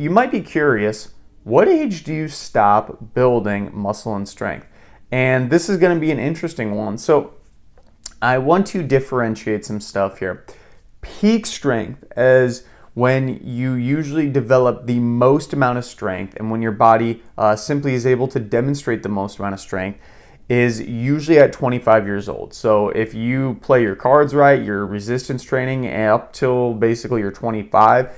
you might be curious, what age do you stop building muscle and strength? And this is going to be an interesting one. So I want to differentiate some stuff here. Peak strength is when you usually develop the most amount of strength, and when your body simply is able to demonstrate the most amount of strength, is usually at 25 years old. So if you play your cards right, your resistance training up till basically you're 25,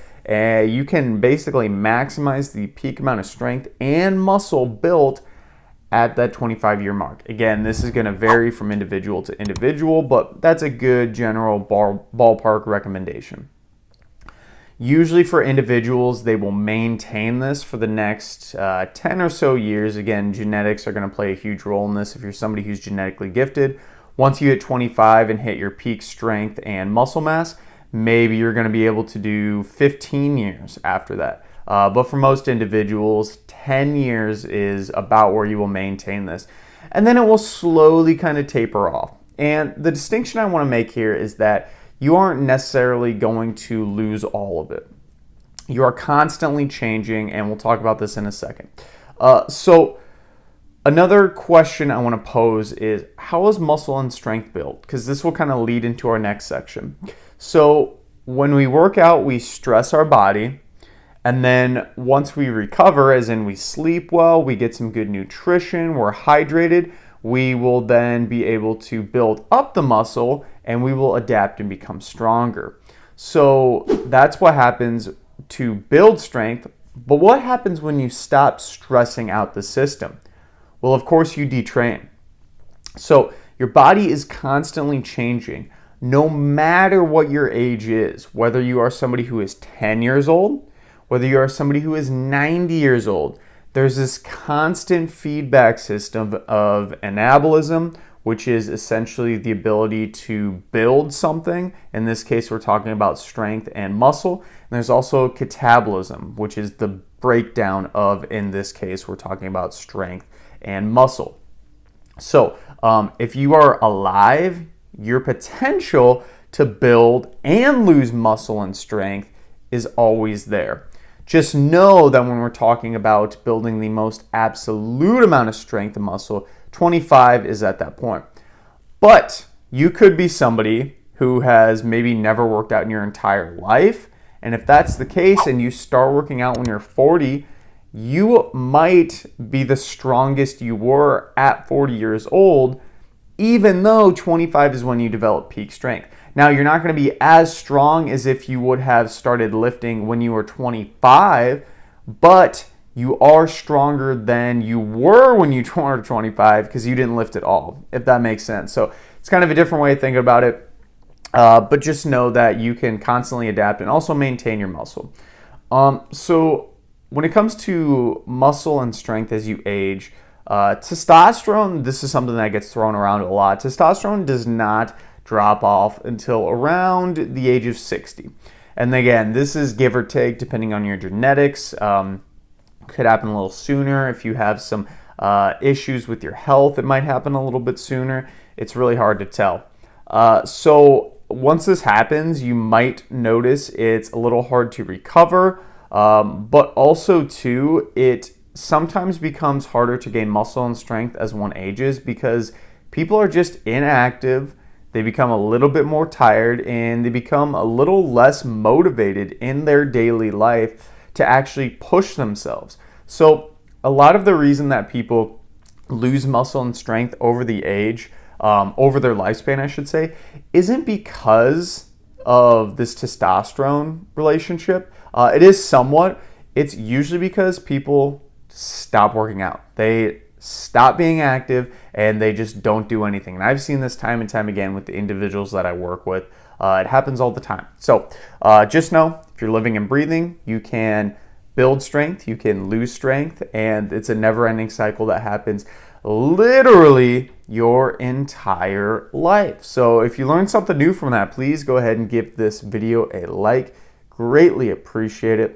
you can basically maximize the peak amount of strength and muscle built at that 25-year mark. Again, this is going to vary from individual to individual, but that's a good general ballpark recommendation. Usually for individuals, they will maintain this for the next 10 or so years. Again, genetics are going to play a huge role in this if you're somebody who's genetically gifted. Once you hit 25 and hit your peak strength and muscle mass, maybe you're going to be able to do 15 years after that. But for most individuals, 10 years is about where you will maintain this. And then it will slowly kind of taper off. And the distinction I want to make here is that you aren't necessarily going to lose all of it. You are constantly changing, and we'll talk about this in a second. So another question I want to pose is, how is muscle and strength built? Because this will kind of lead into our next section. So when we work out, we stress our body. And then once we recover, as in we sleep well, we get some good nutrition, we're hydrated, we will then be able to build up the muscle and we will adapt and become stronger. So that's what happens to build strength. But what happens when you stop stressing out the system? Well, of course, you detrain. So your body is constantly changing, no matter what your age is, whether you are somebody who is 10 years old, whether you are somebody who is 90 years old. There's this constant feedback system of anabolism, which is essentially the ability to build something. In this case, we're talking about strength and muscle. And there's also catabolism, which is the breakdown of, in this case, we're talking about strength and muscle. So if you are alive, your potential to build and lose muscle and strength is always there. Just know that when we're talking about building the most absolute amount of strength and muscle, 25 is at that point. But you could be somebody who has maybe never worked out in your entire life. And if that's the case and you start working out when you're 40, you might be the strongest you were at 40 years old, even though 25 is when you develop peak strength. Now, you're not going to be as strong as if you would have started lifting when you were 25, but you are stronger than you were when you were 25 because you didn't lift at all, if that makes sense. So it's kind of a different way of thinking about it, but just know that you can constantly adapt and also maintain your muscle. So when it comes to muscle and strength as you age, testosterone, this is something that gets thrown around a lot. Testosterone does not drop off until around the age of 60. And again, this is give or take depending on your genetics. Could happen a little sooner. If you have some issues with your health, it might happen a little bit sooner. It's really hard to tell. So once this happens, you might notice it's a little hard to recover, but also too, it sometimes becomes harder to gain muscle and strength as one ages because people are just inactive. They become a little bit more tired and they become a little less motivated in their daily life to actually push themselves. So a lot of the reason that people lose muscle and strength over the age, over their lifespan, I should say, isn't because of this testosterone relationship. It is somewhat. It's usually because people stop working out. They stop being active and they just don't do anything. And I've seen this time and time again with the individuals that I work with. It happens all the time. So just know, if you're living and breathing, you can build strength, you can lose strength, and it's a never-ending cycle that happens literally your entire life. So if you learned something new from that, please go ahead and give this video a like. Greatly appreciate it.